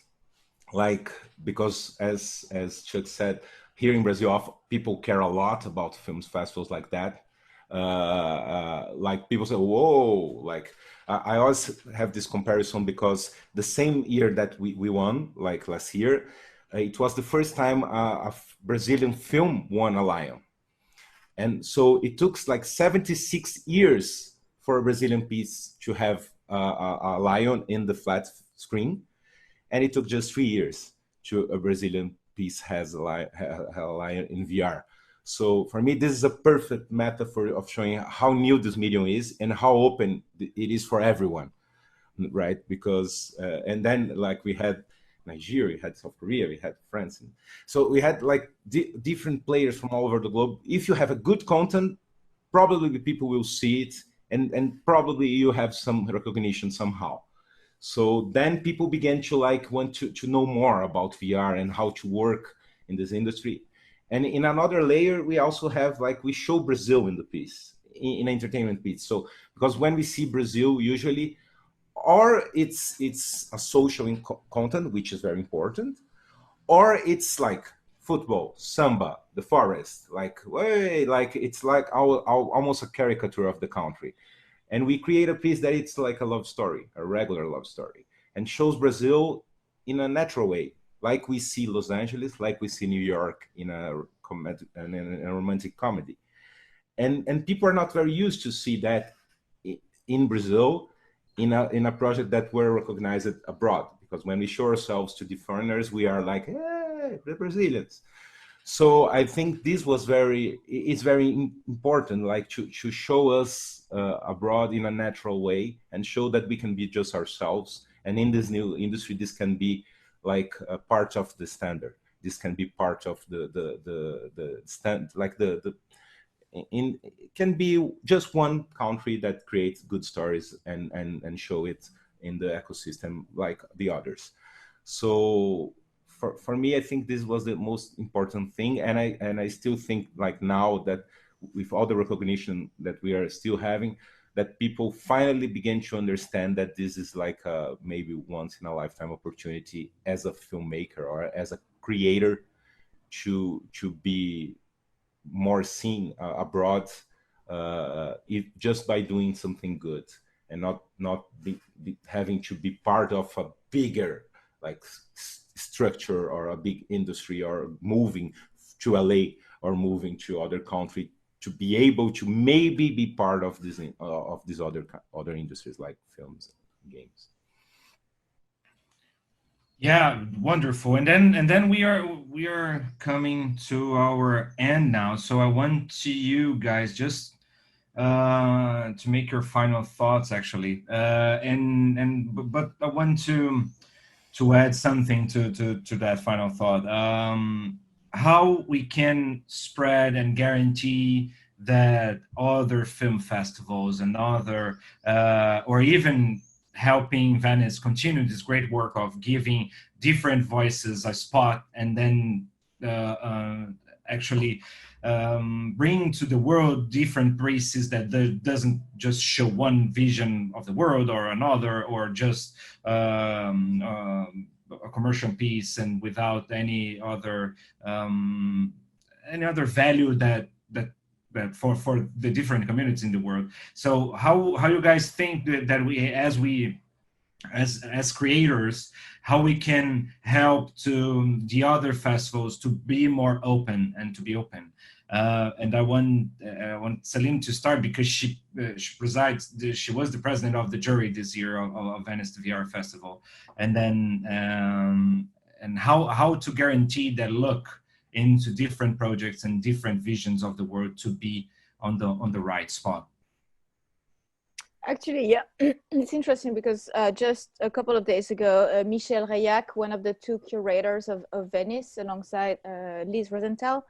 like, because as Chuck said, here in Brazil, people care a lot about films festivals like that. Like people say, whoa, like I always have this comparison because the same year that we won, like last year, it was the first time a Brazilian film won a Lion. And so it took like 76 years for a Brazilian piece to have a Lion in the flat screen. And it took just 3 years to a Brazilian piece has a Lion in VR. So for me, this is a perfect metaphor of showing how new this medium is and how open it is for everyone, right? Because, and then like we had Nigeria, we had South Korea, we had France. So we had like different players from all over the globe. If you have a good content, probably people will see it and probably you have some recognition somehow. So then people began to like want to know more about VR and how to work in this industry. And in another layer, we also have like, we show Brazil in the piece. in entertainment piece. So because when we see Brazil, usually, or it's a social content, which is very important, or it's like football, samba, the forest, like it's like almost a caricature of the country. And we create a piece that it's like a love story, a regular love story, and shows Brazil in a natural way, like we see Los Angeles, like we see New York in a romantic comedy. And people are not very used to see that in Brazil, in a project that were recognized abroad. Because when we show ourselves to the foreigners, we are like, hey, the Brazilians. So I think this was very important, like to show us abroad in a natural way and show that we can be just ourselves. And in this new industry, this can be like a part of the standard. This can be part of the stand, like it can be just one country that creates good stories and show it in the ecosystem like the others. So for me, I think this was the most important thing, and I still think like now that with all the recognition that we are still having, that people finally begin to understand that this is like a maybe once in a lifetime opportunity as a filmmaker or as a creator to be more seen abroad, just by doing something good and not having to be part of a bigger like structure or a big industry or moving to LA or moving to other country to be able to maybe be part of these other industries like films and games. Yeah, wonderful. And then we are coming to our end now. So I want you guys just to make your final thoughts, actually. But I want to add something to that final thought. How we can spread and guarantee that other film festivals and other or even helping Venice continue this great work of giving different voices a spot and then actually bring to the world different places that doesn't just show one vision of the world or another, or just a commercial piece and without any other value that for the different communities in the world. So how you guys think that we as creators, how we can help to the other festivals to be more open and to be open? And I want Celine to start because she presides. She was the president of the jury this year of Venice the VR Festival, and then and how to guarantee that look into different projects and different visions of the world to be on the right spot. Actually, yeah, it's interesting because just a couple of days ago, Michel Reillac, one of the two curators of Venice, alongside Lise Rosenthal,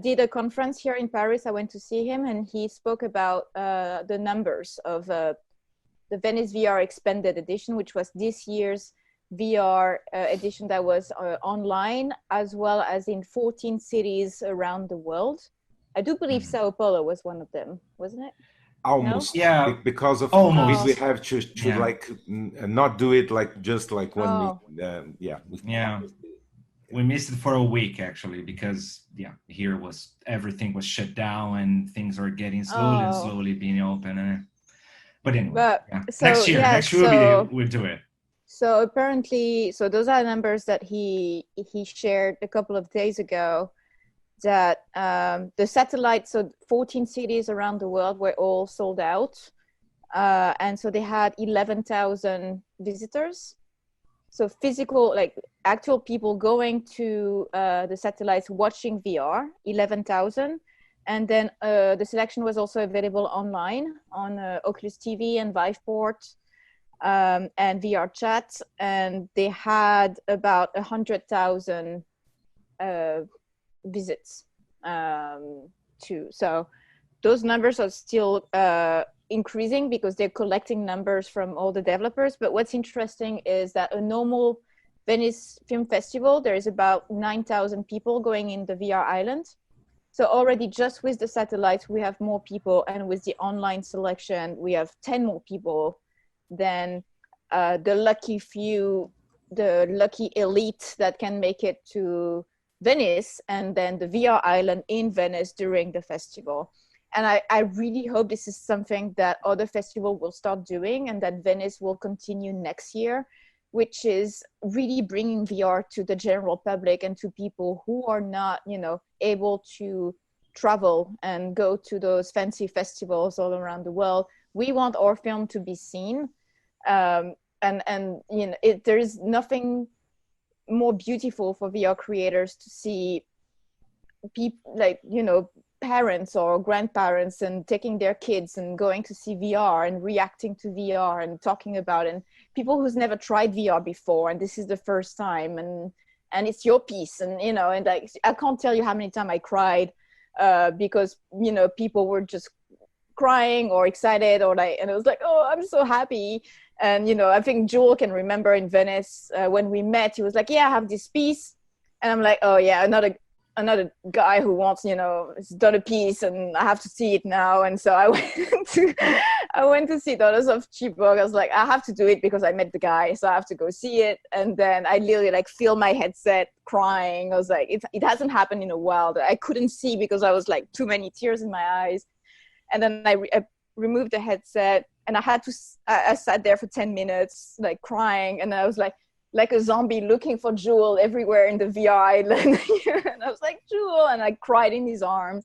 did a conference here in Paris. I went to see him, and he spoke about the numbers of the Venice VR Expanded Edition, which was this year's VR edition that was online, as well as in 14 cities around the world. I do believe Sao Paulo was one of them, wasn't it? Almost, no? Yeah, because of almost. We have to like not do it like just like one week. We missed it for a week actually because here everything was shut down and things are getting slowly being open. But anyway, next year we'll do it. So apparently, those are numbers that he shared a couple of days ago, that the satellites, so 14 cities around the world were all sold out. And so they had 11,000 visitors. So physical, like actual people going to the satellites watching VR, 11,000. And then the selection was also available online on Oculus TV and Viveport and VR Chat. And they had about 100,000 visits too. So those numbers are still increasing because they're collecting numbers from all the developers. But what's interesting is that a normal Venice Film Festival, there is about 9,000 people going in the VR island. So already just with the satellites, we have more people, and with the online selection, we have 10 more people than the lucky few, the lucky elite that can make it to Venice, and then the VR island in Venice during the festival. And I really hope this is something that other festivals will start doing, and that Venice will continue next year, which is really bringing VR to the general public and to people who are not, you know, able to travel and go to those fancy festivals all around the world. We want our film to be seen. And you know, there is nothing more beautiful for VR creators to see people like, you know, parents or grandparents and taking their kids and going to see VR and reacting to VR and talking about it, and people who's never tried VR before and this is the first time, and it's your piece. And you know, and like I can't tell you how many times I cried because, you know, people were just crying or excited, or like, and it was like, oh, I'm so happy. And you know, I think Joel can remember in Venice when we met, he was like, yeah, I have this piece, and I'm like, oh yeah, another guy who wants, you know, has done a piece and I have to see it now. And so I went to see Daughters of Chibok. I was like, I have to do it because I met the guy, so I have to go see it. And then I literally like feel my headset crying. I was like, it hasn't happened in a while. I couldn't see because I was like too many tears in my eyes. And then I removed the headset, and I sat there for 10 minutes like crying, and I was like a zombie looking for Jewel everywhere in the VR island. And I was like, Jewel, and I cried in his arms.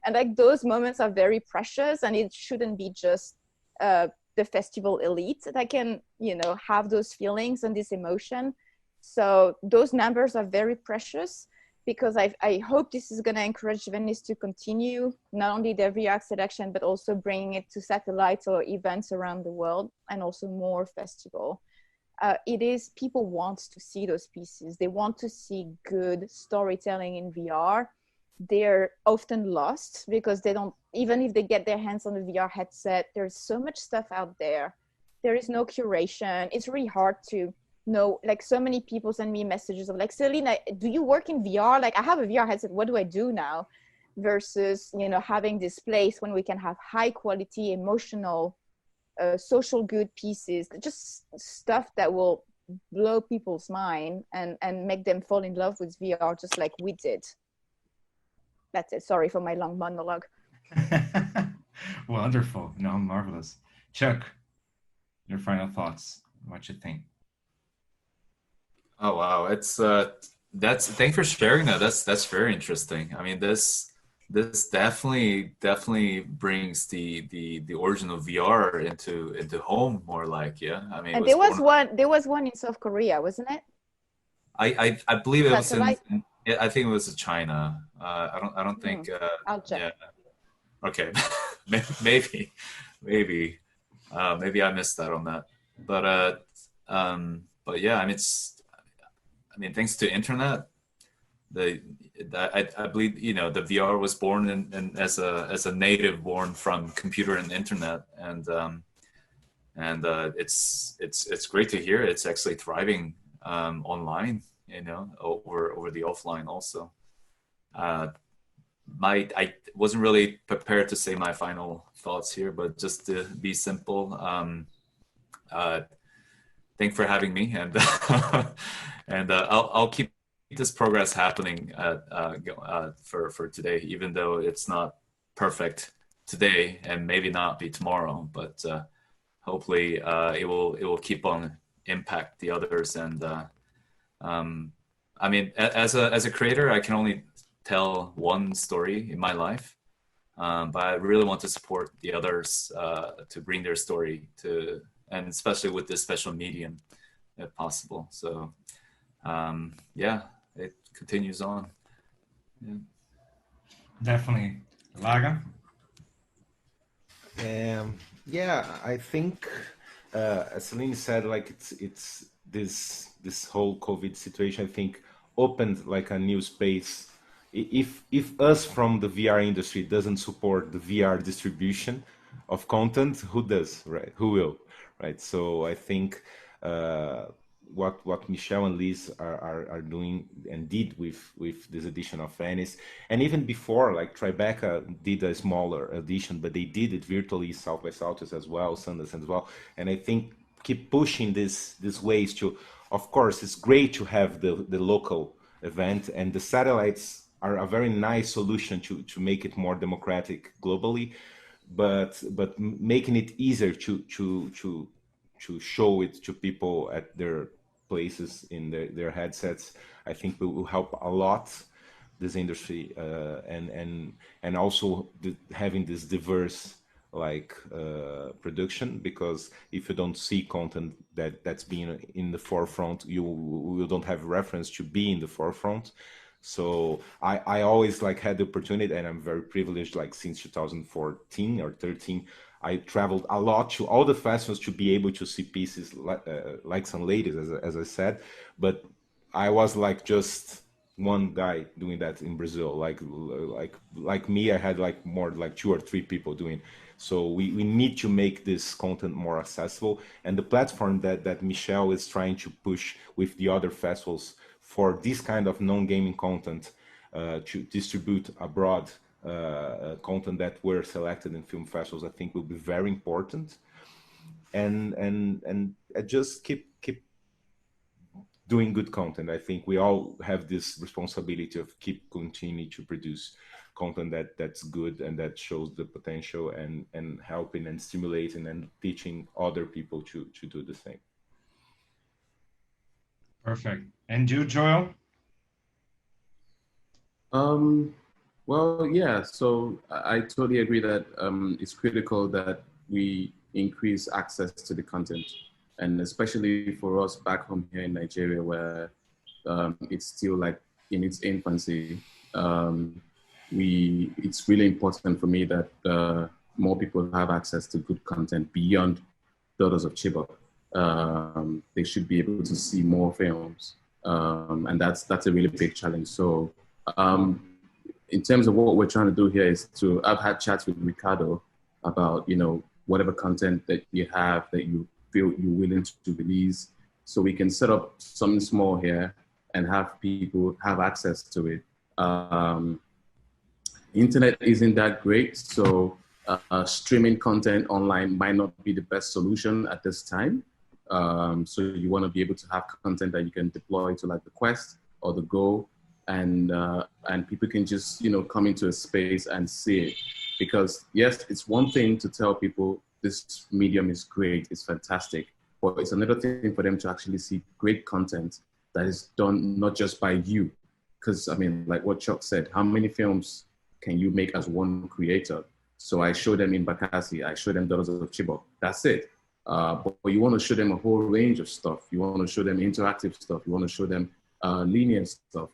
And like those moments are very precious, and it shouldn't be just the festival elite that can, you know, have those feelings and this emotion. So those numbers are very precious, because I hope this is going to encourage Venice to continue not only their VR selection, but also bringing it to satellites or events around the world, and also more festival. People want to see those pieces. They want to see good storytelling in VR. They're often lost because they don't, even if they get their hands on the VR headset, there's so much stuff out there. There is no curation. It's really hard to know, like so many people send me messages of like, Celine, do you work in VR? Like I have a VR headset, what do I do now? Versus, you know, having this place when we can have high quality, emotional, social good pieces, just stuff that will blow people's mind and make them fall in love with VR, just like we did. That's it. Sorry for my long monologue. Wonderful. No, marvelous. Chuck, your final thoughts. What you think? Oh wow, it's thanks for sharing that. That's very interesting. I mean, this definitely brings the origin of VR into home more like, yeah. I mean, and there was one in South Korea, wasn't it? I believe it was in I think it was in China. I don't think. I'll check. Yeah. Okay, maybe I missed that on that. But yeah, I mean, thanks to internet, I believe, you know, the VR was born in as a native born from computer and internet, and it's great to hear it's actually thriving online, you know, over the offline also. I wasn't really prepared to say my final thoughts here, but just to be simple, thanks for having me, and and I'll keep this progress happening for today, even though it's not perfect today and maybe not be tomorrow, but hopefully it will keep on impact the others. And I mean, as a creator, I can only tell one story in my life, but I really want to support the others to bring their story to, and especially with this special medium, if possible. So yeah, it continues on. Yeah. Definitely. Laga? Yeah, I think as Celine said, like it's this whole COVID situation, I think, opened like a new space. If us from the VR industry doesn't support the VR distribution of content, who does, right? Who will, right? So I think what Michelle and Liz are doing and did with this edition of Venice. And even before, like Tribeca did a smaller edition, but they did it virtually, South by Southwest as well, Sundance as well. And I think keep pushing these ways to, of course, it's great to have the local event, and the satellites are a very nice solution to make it more democratic globally, but making it easier to show it to people at their places in their headsets, I think will help a lot this industry, and also having this diverse production, because if you don't see content that's being in the forefront, you don't have reference to be in the forefront. So I always had the opportunity, and I'm very privileged, since 2014 or 13, I traveled a lot to all the festivals to be able to see pieces like some ladies, as I said, but I was just one guy doing that in Brazil. Like me, I had more 2 or 3 people doing. So we need to make this content more accessible, and the platform that Michelle is trying to push with the other festivals for this kind of non-gaming content to distribute abroad, content that were selected in film festivals, I think will be very important. And just keep doing good content. I think we all have this responsibility of continuing to produce content that's good and that shows the potential, and helping and stimulating and teaching other people to do the same. Perfect. And you, Joel? Well, yeah, so I totally agree that it's critical that we increase access to the content, and especially for us back home here in Nigeria, where it's still in its infancy. It's really important for me that more people have access to good content beyond Daughters of Chibok. They should be able to see more films, and that's a really big challenge. So in terms of what we're trying to do here is I've had chats with Ricardo about, whatever content that you have that you feel you're willing to release, so we can set up something small here and have people have access to it. Internet isn't that great, so streaming content online might not be the best solution at this time. So you want to be able to have content that you can deploy to the Quest or the Go, and people can just come into a space and see it. Because yes, it's one thing to tell people this medium is great, it's fantastic, but it's another thing for them to actually see great content that is done not just by you. Because like what Chuck said, how many films can you make as one creator? So I show them in Bakassi, I show them Daughters of Chibok, that's it. But you want to show them a whole range of stuff. You want to show them interactive stuff. You want to show them linear stuff,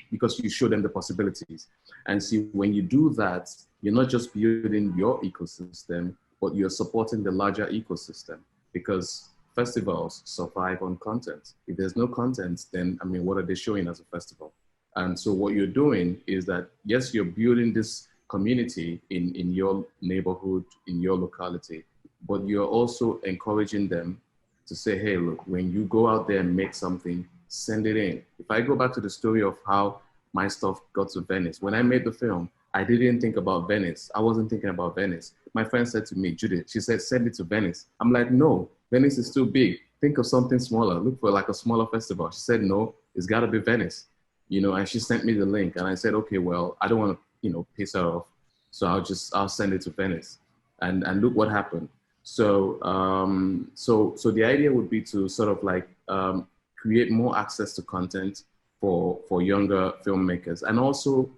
because you show them the possibilities. And see, when you do that, you're not just building your ecosystem, but you're supporting the larger ecosystem, because festivals survive on content. If there's no content, then what are they showing as a festival? And so what you're doing is that, yes, you're building this community in your neighborhood, in your locality, but you're also encouraging them to say, hey, look, when you go out there and make something, send it in. If I go back to the story of how my stuff got to Venice, when I made the film, I didn't think about Venice. I wasn't thinking about Venice. My friend said to me, Judith, she said, send it to Venice. I'm like, no, Venice is too big. Think of something smaller. Look for a smaller festival. She said, no, it's got to be Venice. And she sent me the link, and I said, okay, well, I don't want to, piss her off. So I'll send it to Venice, and look what happened. So, so the idea would be to sort of create more access to content for younger filmmakers, and also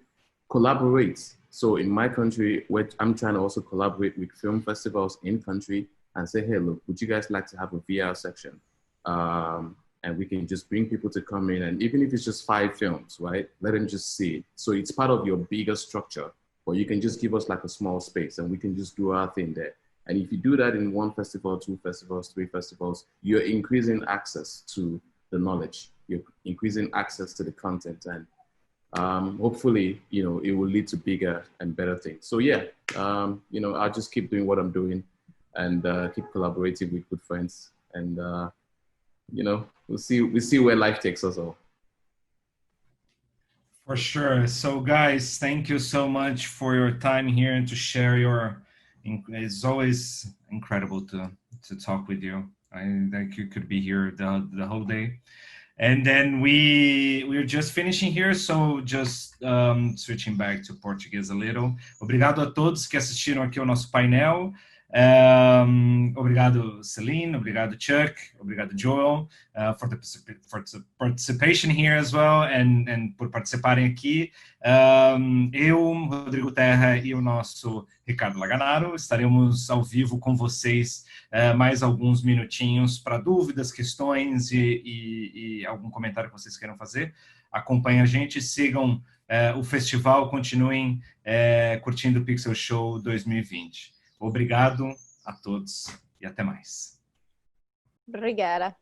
collaborate. So in my country, I'm trying to also collaborate with film festivals in country and say, hey, look, would you guys like to have a VR section? And we can just bring people to come in, and even if it's just 5 films, right? Let them just see it. So it's part of your bigger structure, but you can just give us a small space and we can just do our thing there. And if you do that in 1 festival, 2 festivals, 3 festivals, you're increasing access to the knowledge. You're increasing access to the content, and hopefully, it will lead to bigger and better things. So yeah, I'll just keep doing what I'm doing, and keep collaborating with good friends, and you know, we'll see where life takes us all. For sure. So guys, thank you so much for your time here and to share your, it's always incredible to talk with you. I think you could be here the whole day. And then we're just finishing here, so just switching back to Portuguese a little. Obrigado a todos que assistiram aqui ao nosso painel. Obrigado, Celine. Obrigado, Chuck. Obrigado, Joel, for the participation here as well, and por participarem aqui. Eu, Rodrigo Terra e o nosso Ricardo Laganaro estaremos ao vivo com vocês mais alguns minutinhos para dúvidas, questões e algum comentário que vocês queiram fazer. Acompanhem a gente, sigam o festival, continuem curtindo o Pixel Show 2020. Obrigado a todos e até mais. Obrigada.